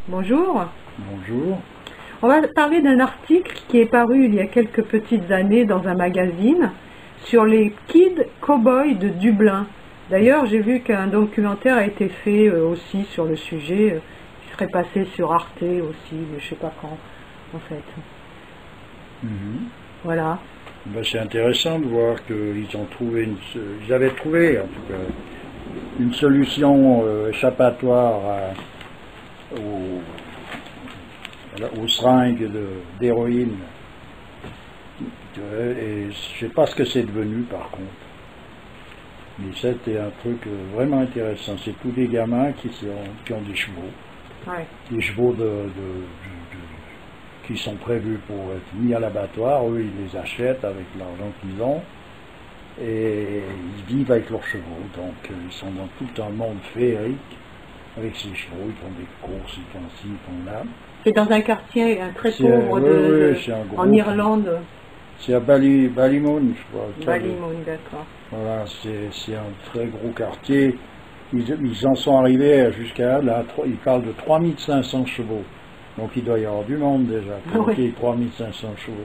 Bonjour. Bonjour. On va parler d'un article qui est paru il y a quelques petites années dans un magazine sur les Kids Cowboys de Dublin. D'ailleurs, j'ai vu qu'un documentaire a été fait aussi sur le sujet, qui serait passé sur Arte aussi, je ne sais pas quand, en fait. Voilà. Ben, c'est intéressant de voir qu'ils ont trouvé ils avaient trouvé en tout cas une solution échappatoire aux seringues d'héroïne. Et je ne sais pas ce que c'est devenu par contre. Mais c'était un truc vraiment intéressant. C'est tous des gamins qui ont des chevaux. Ouais. Des chevaux qui sont prévus pour être mis à l'abattoir. Eux, ils les achètent avec l'argent qu'ils ont. Et ils vivent avec leurs chevaux. Donc ils sont dans tout un monde féerique. Avec ses chevaux, ils font des courses, ils font ci, ils font là. C'est dans un quartier très pauvre en Irlande. C'est à Ballymun, je crois. Ballymun, d'accord. Voilà, c'est un très gros quartier. Ils en sont arrivés jusqu'à là, ils parlent de 3500 chevaux. Donc il doit y avoir du monde déjà, pour qu'il y ait 3500 chevaux.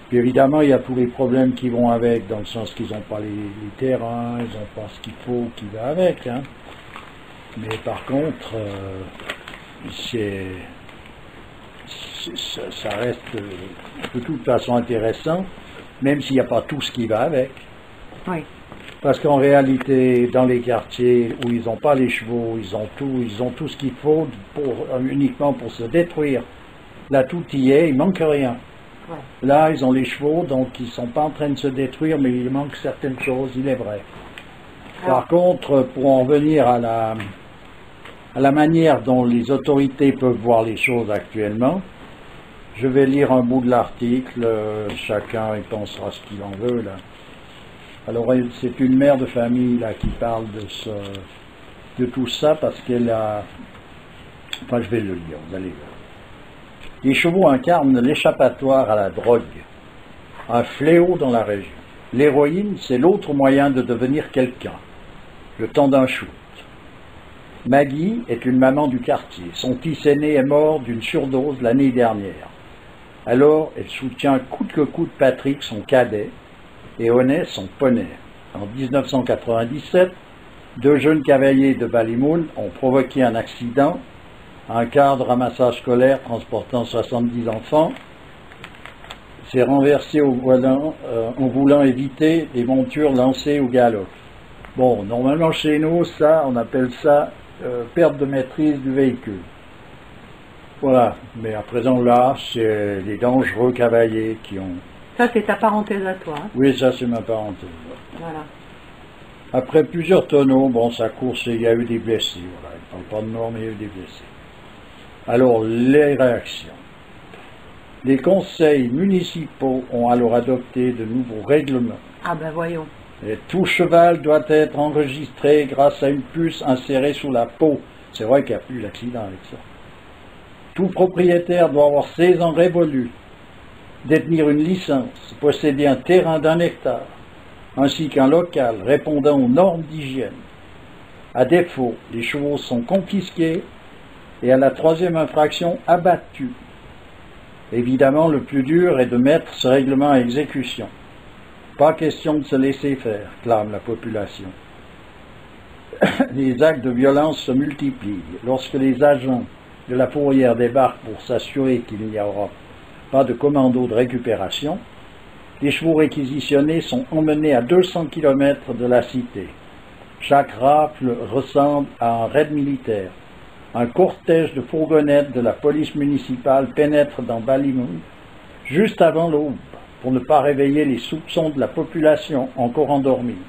Puis évidemment, il y a tous les problèmes qui vont avec, dans le sens qu'ils n'ont pas les terrains, ils n'ont pas ce qu'il faut qui va avec. Hein. Mais par contre, ça reste de toute façon intéressant, même s'il n'y a pas tout ce qui va avec. Oui. Parce qu'en réalité, dans les quartiers où ils n'ont pas les chevaux, ils ont tout ce qu'il faut uniquement pour se détruire. Là, tout y est, il ne manque rien. Ouais. Là, ils ont les chevaux, donc ils ne sont pas en train de se détruire, mais il manque certaines choses, il est vrai. Par contre, pour en venir à la manière dont les autorités peuvent voir les choses actuellement, je vais lire un bout de l'article, chacun y pensera ce qu'il en veut là. Alors c'est une mère de famille là qui parle de tout ça parce qu'elle a... Enfin je vais le lire, vous allez voir. Les chevaux incarnent l'échappatoire à la drogue, un fléau dans la région. L'héroïne, c'est l'autre moyen de devenir quelqu'un, le temps d'un shoot. Maggie est une maman du quartier. Son fils aîné est mort d'une surdose l'année dernière. Alors, elle soutient coûte que coûte Patrick, son cadet, et Honey, son poney. En 1997, deux jeunes cavaliers de Ballymun ont provoqué un accident. Un car de ramassage scolaire transportant 70 enfants s'est renversé au volant en voulant éviter des montures lancées au galop. Bon, normalement chez nous, ça, on appelle ça perte de maîtrise du véhicule. Voilà, mais à présent là, c'est les dangereux cavaliers qui ont... Ça, c'est ta parenthèse à toi. Hein? Oui, ça, c'est ma parenthèse. Voilà. Après plusieurs tonneaux, bon, ça course, il y a eu des blessés. Voilà, il ne parle pas de mort, mais il y a eu des blessés. Alors, les réactions. Les conseils municipaux ont alors adopté de nouveaux règlements. Ah ben voyons. Et tout cheval doit être enregistré grâce à une puce insérée sous la peau. C'est vrai qu'il n'y a plus d'accident avec ça. Tout propriétaire doit avoir 16 ans révolus, détenir une licence, posséder un terrain d'1 hectare, ainsi qu'un local répondant aux normes d'hygiène. À défaut, les chevaux sont confisqués et à la troisième infraction, abattus. Évidemment, le plus dur est de mettre ce règlement à exécution. Pas question de se laisser faire, clame la population. Les actes de violence se multiplient. Lorsque les agents de la fourrière débarquent pour s'assurer qu'il n'y aura pas de commando de récupération, les chevaux réquisitionnés sont emmenés à 200 km de la cité. Chaque rafle ressemble à un raid militaire. Un cortège de fourgonnettes de la police municipale pénètre dans Ballymun juste avant l'aube pour ne pas réveiller les soupçons de la population encore endormie.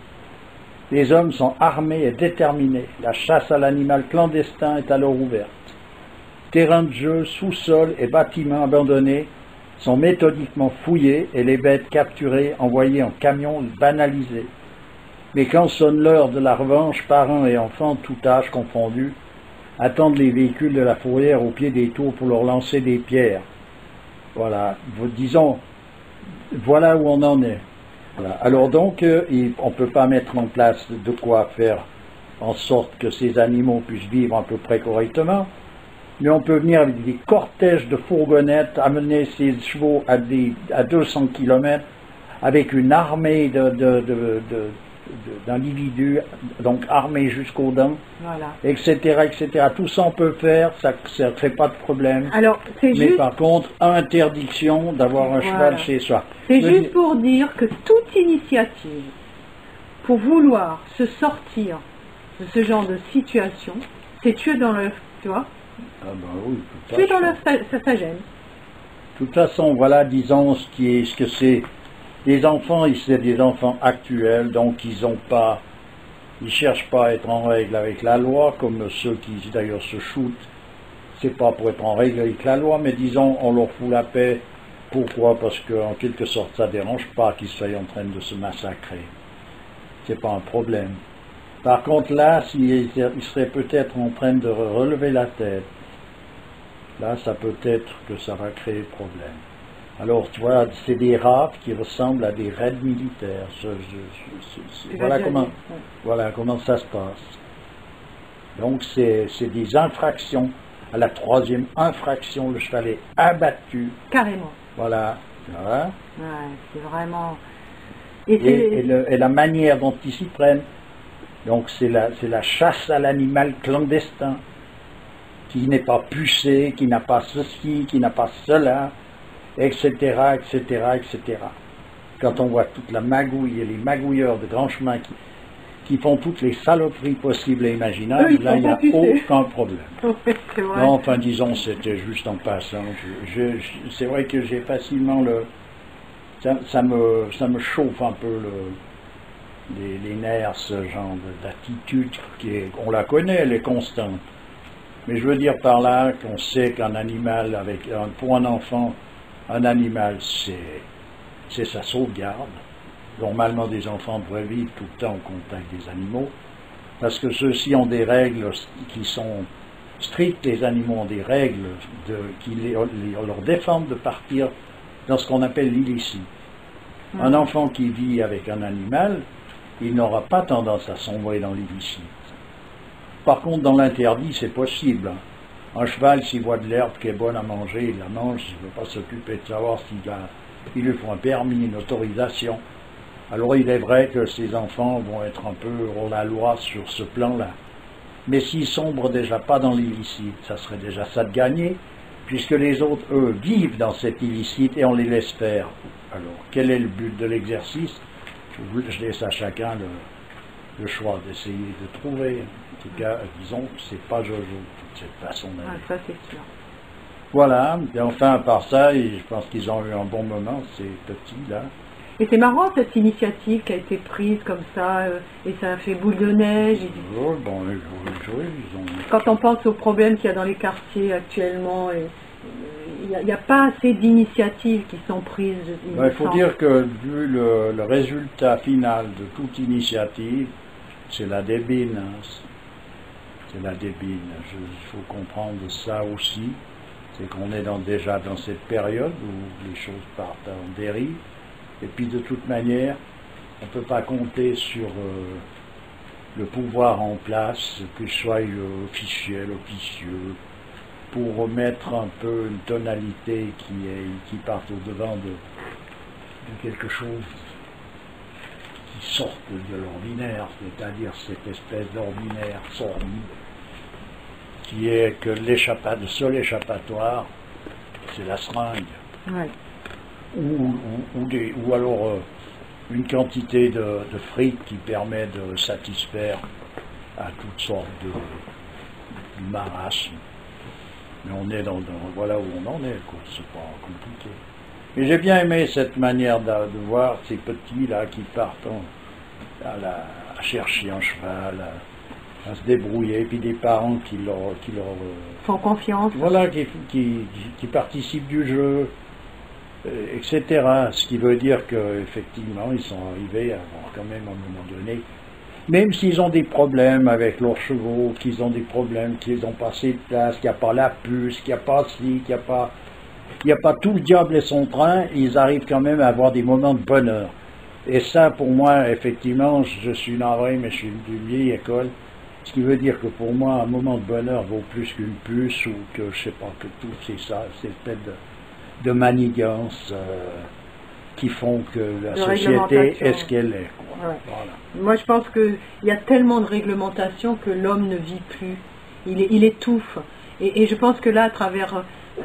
Les hommes sont armés et déterminés. La chasse à l'animal clandestin est alors ouverte. Terrain de jeu, sous-sol et bâtiments abandonnés sont méthodiquement fouillées et les bêtes capturées envoyées en camion banalisées. Mais quand sonne l'heure de la revanche, parents et enfants, tout âge confondu, attendent les véhicules de la fourrière au pied des tours pour leur lancer des pierres. Voilà, disons, voilà où on en est. Voilà. Alors donc, on ne peut pas mettre en place de quoi faire en sorte que ces animaux puissent vivre à peu près correctement, mais on peut venir avec des cortèges de fourgonnettes, amener ces chevaux à 200 km avec une armée d'individus, donc armés jusqu'aux dents, voilà. etc., etc. Tout ça on peut faire, ça ne fait pas de problème. Alors, mais juste... par contre, interdiction d'avoir un cheval chez soi. C'est juste pour dire que toute initiative pour vouloir se sortir de ce genre de situation, c'est tuer dans l'œuf, tu vois. Ah ben oui, tuer dans l'œuf, ça gêne. De toute façon, voilà, disons ce que c'est. Les enfants, c'est des enfants actuels, donc ils cherchent pas à être en règle avec la loi, comme ceux qui d'ailleurs se shootent. C'est pas pour être en règle avec la loi, mais disons, on leur fout la paix. Pourquoi? Parce qu'en quelque sorte, ça dérange pas qu'ils soient en train de se massacrer. C'est pas un problème. Par contre, là, s'ils seraient peut-être en train de relever la tête, là, ça peut être que ça va créer problème. Alors, tu vois, c'est des rafles qui ressemblent à des raids militaires. Voilà comment ça se passe. Donc, c'est des infractions. À la troisième infraction, le cheval est abattu. Carrément. Voilà. Ouais, c'est vraiment... Et la manière dont ils s'y prennent. Donc, c'est la chasse à l'animal clandestin, qui n'est pas pucé, qui n'a pas ceci, qui n'a pas cela, etc., etc., etc. Quand on voit toute la magouille et les magouilleurs de grand chemin qui font toutes les saloperies possibles et imaginables, là, il n'y a aucun problème. Oui, non, enfin, disons, c'était juste en passant. C'est vrai que j'ai facilement ça me chauffe un peu les nerfs, ce genre d'attitude, on la connaît, elle est constante. Mais je veux dire par là qu'on sait qu'un animal, pour un enfant, un animal, c'est sa sauvegarde. Normalement, des enfants devraient vivre tout le temps au contact des animaux, parce que ceux-ci ont des règles qui sont strictes. Les animaux ont des règles qui leur défendent de partir dans ce qu'on appelle l'illicite. Un enfant qui vit avec un animal, il n'aura pas tendance à sombrer dans l'illicite. Par contre, dans l'interdit, c'est possible. Un cheval, s'il voit de l'herbe qui est bonne à manger, il la mange, il ne veut pas s'occuper de savoir il lui faut un permis, une autorisation. Alors il est vrai que ces enfants vont être un peu hors la loi sur ce plan-là. Mais s'ils sombrent déjà pas dans l'illicite, ça serait déjà ça de gagner, puisque les autres, eux, vivent dans cet illicite et on les laisse faire. Alors, quel est le but de l'exercice? Je laisse à chacun le choix d'essayer de trouver. En tout cas, disons que c'est pas Jojo, toute cette façon d'aller. Ça c'est sûr. Voilà, et enfin, à part ça, je pense qu'ils ont eu un bon moment, ces petits-là. Et c'est marrant cette initiative qui a été prise comme ça, et ça a fait boule de neige. Oui, bon, ils ont... Quand on pense aux problèmes qu'il y a dans les quartiers actuellement, il n'y a pas assez d'initiatives qui sont prises. Il faut dire que vu le résultat final de toute initiative, c'est la débine. Hein. C'est la débine. Il faut comprendre ça aussi. C'est qu'on est déjà dans cette période où les choses partent en dérive. Et puis de toute manière, on ne peut pas compter sur le pouvoir en place, que ce soit officiel, officieux, pour remettre un peu une tonalité qui parte au-devant de quelque chose qui sorte de l'ordinaire, c'est-à-dire cette espèce d'ordinaire sordide, qui est que le seul échappatoire, c'est la seringue. Ouais. Ou alors une quantité de fric qui permet de satisfaire à toutes sortes de marasmes. Mais on est voilà où on en est, quoi. C'est pas compliqué. Mais j'ai bien aimé cette manière de voir ces petits-là qui partent à chercher un cheval, à se débrouiller, et puis des parents qui leur font confiance. Voilà, qui participent du jeu. etc. Ce qui veut dire qu'effectivement, ils sont arrivés à avoir quand même à un moment donné, même s'ils ont des problèmes avec leurs chevaux, qu'ils ont des problèmes, qu'ils ont pas assez de place, qu'il n'y a pas la puce, qu'il n'y a pas ci, qu'il n'y a pas tout le diable et son train, ils arrivent quand même à avoir des moments de bonheur. Et ça, pour moi, effectivement, je suis navré, mais je suis d'une vieille école. Ce qui veut dire que pour moi, un moment de bonheur vaut plus qu'une puce ou que, je sais pas, que tout c'est ça, cette espèce de manigances qui font que la société est ce qu'elle est. Ouais. Voilà. Moi, je pense qu'il y a tellement de réglementations que l'homme ne vit plus. Il étouffe. Et je pense que là, à travers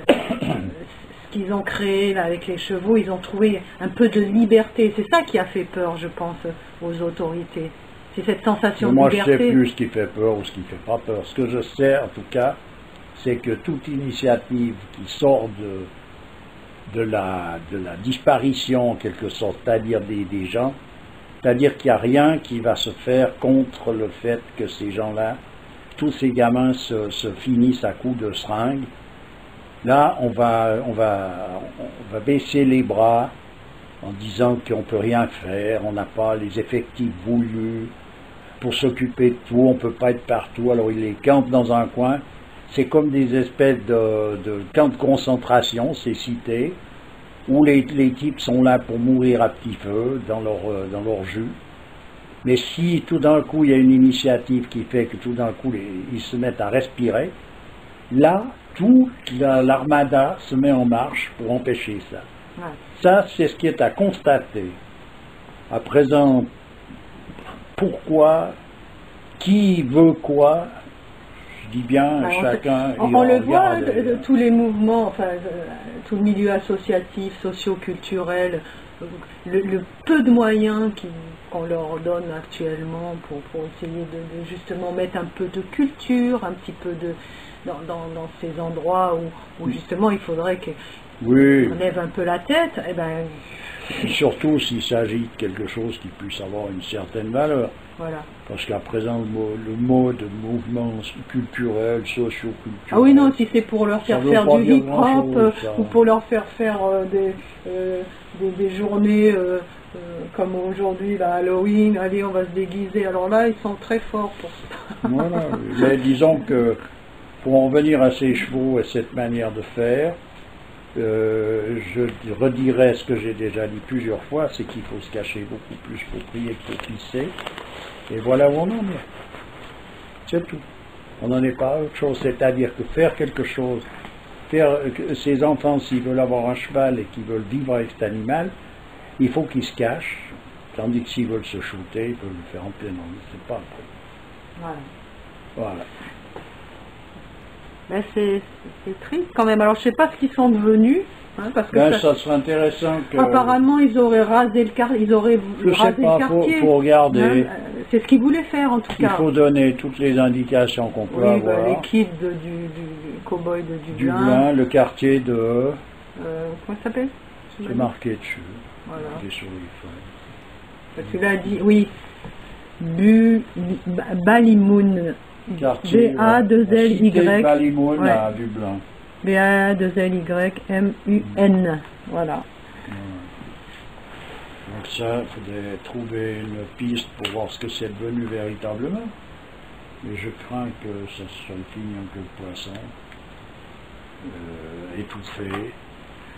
ce qu'ils ont créé là, avec les chevaux, ils ont trouvé un peu de liberté. C'est ça qui a fait peur, je pense, aux autorités. C'est cette sensation de liberté. Moi, je ne sais plus ce qui fait peur ou ce qui ne fait pas peur. Ce que je sais, en tout cas, c'est que toute initiative qui sort de la disparition, en quelque sorte, c'est-à-dire des gens, c'est-à-dire qu'il n'y a rien qui va se faire contre le fait que ces gens-là, tous ces gamins se finissent à coups de seringue. Là, on va baisser les bras en disant qu'on ne peut rien faire, on n'a pas les effectifs voulus pour s'occuper de tout, on ne peut pas être partout, alors ils les campent dans un coin. C'est comme des espèces de camps de concentration, ces cités, où les types sont là pour mourir à petit feu dans leur jus. Mais si tout d'un coup il y a une initiative qui fait que tout d'un coup ils se mettent à respirer, là, toute l'armada se met en marche pour empêcher ça. Ouais. Ça, c'est ce qui est à constater. À présent, pourquoi, qui veut quoi, je dis bien, chacun... On le voit de tous les mouvements, enfin, tout le milieu associatif, socio-culturel, le peu de moyens qu'on leur donne actuellement pour essayer de justement mettre un peu de culture, un petit peu dans ces endroits où justement il faudrait qu'on lève un peu la tête. Eh ben, surtout s'il s'agit de quelque chose qui puisse avoir une certaine valeur. Voilà. Parce qu'à présent, le mot de mouvement culturel, socio-culturel... Ah oui, non, si c'est pour leur faire faire du hip-hop ou pour leur faire faire des journées comme aujourd'hui, là, Halloween, allez, on va se déguiser. Alors là, ils sont très forts pour ça. Voilà, mais disons que pour en venir à ces chevaux et cette manière de faire, je redirai ce que j'ai déjà dit plusieurs fois, c'est qu'il faut se cacher beaucoup plus pour prier que pour pisser. Et voilà où on en est. C'est tout. On n'en est pas à autre chose. C'est-à-dire que faire quelque chose, ces enfants, s'ils veulent avoir un cheval et qu'ils veulent vivre avec cet animal, il faut qu'ils se cachent. Tandis que s'ils veulent se shooter, ils peuvent le faire en plein air. C'est pas un problème. Voilà. Ben c'est triste quand même. Alors je sais pas ce qu'ils sont devenus. Hein, parce que ça serait intéressant que... Apparemment ils auraient rasé le quartier. Ils auraient rasé le quartier. Faut regarder. Hein, c'est ce qu'ils voulaient faire en tout cas. Il faut donner toutes les indications qu'on peut avoir. Les kids du cow-boy de Dublin. Dublin, le quartier de... comment ça s'appelle? C'est marqué dessus. Voilà. Sur les feuilles. Tu l'as dit, oui. Ballymun. B-A-2-L-Y. Ballymun à Dublin. B-A-2-L-Y-M-U-N. Voilà. Donc ça, il faudrait trouver une piste pour voir ce que c'est devenu véritablement. Mais je crains que ça soit fini en queue de poisson. Étouffé.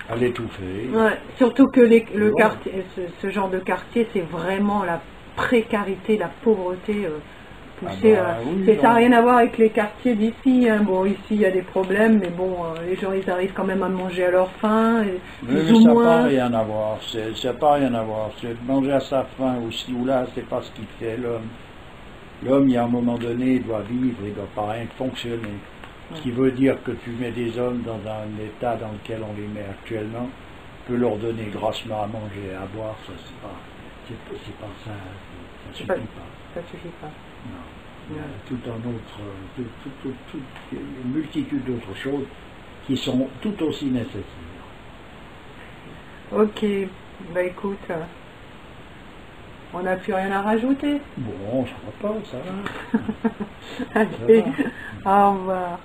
À l'étouffer. Ouais, surtout que le quartier, ce genre de quartier, c'est vraiment la précarité, la pauvreté poussée. Ça n'a rien à voir avec les quartiers d'ici. Hein. Bon, ici, il y a des problèmes, mais bon, les gens, ils arrivent quand même à manger à leur faim. Mais ça n'a pas rien à voir. Ça n'a pas rien à voir. C'est manger à sa faim aussi ou là, c'est pas ce qui fait l'homme. L'homme, il y a un moment donné, il doit vivre, il doit pas rien fonctionner. Ce qui veut dire que tu mets des hommes dans un état dans lequel on les met actuellement, peut leur donner grassement à manger et à boire, ça c'est pas ça, ça suffit pas. Ça suffit pas. Non. Il y a tout un autre, une multitude d'autres choses qui sont tout aussi nécessaires. Ok, bah écoute, on n'a plus rien à rajouter. Bon, je crois pas, ça va. Allez, au revoir.